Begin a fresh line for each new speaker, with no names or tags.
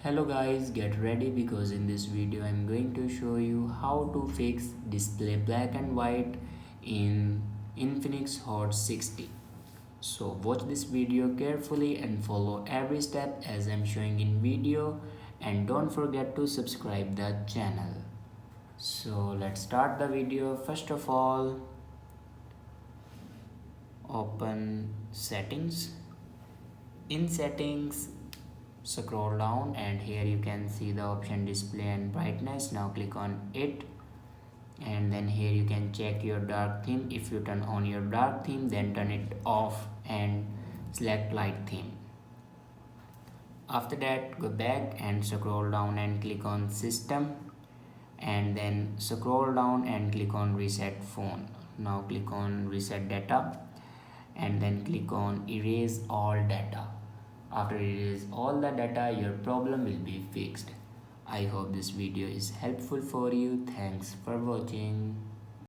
Hello guys, get ready because in this video I'm going to show you how to fix display black and white in Infinix Hot 60. So watch this video carefully and follow every step as I'm showing in video, and don't forget to subscribe the channel. So let's start the video. First of all, open settings. In settings, scroll down and here you can see the option display and brightness. Now click on it, and then here you can check your dark theme. If you turn on your dark theme, then turn it off and select light theme. After that, go back and scroll down and click on system, and then scroll down and click on reset phone. Now click on reset data and then click on erase all data. After erase all the data, your problem will be fixed. I hope this video is helpful for you. Thanks for watching.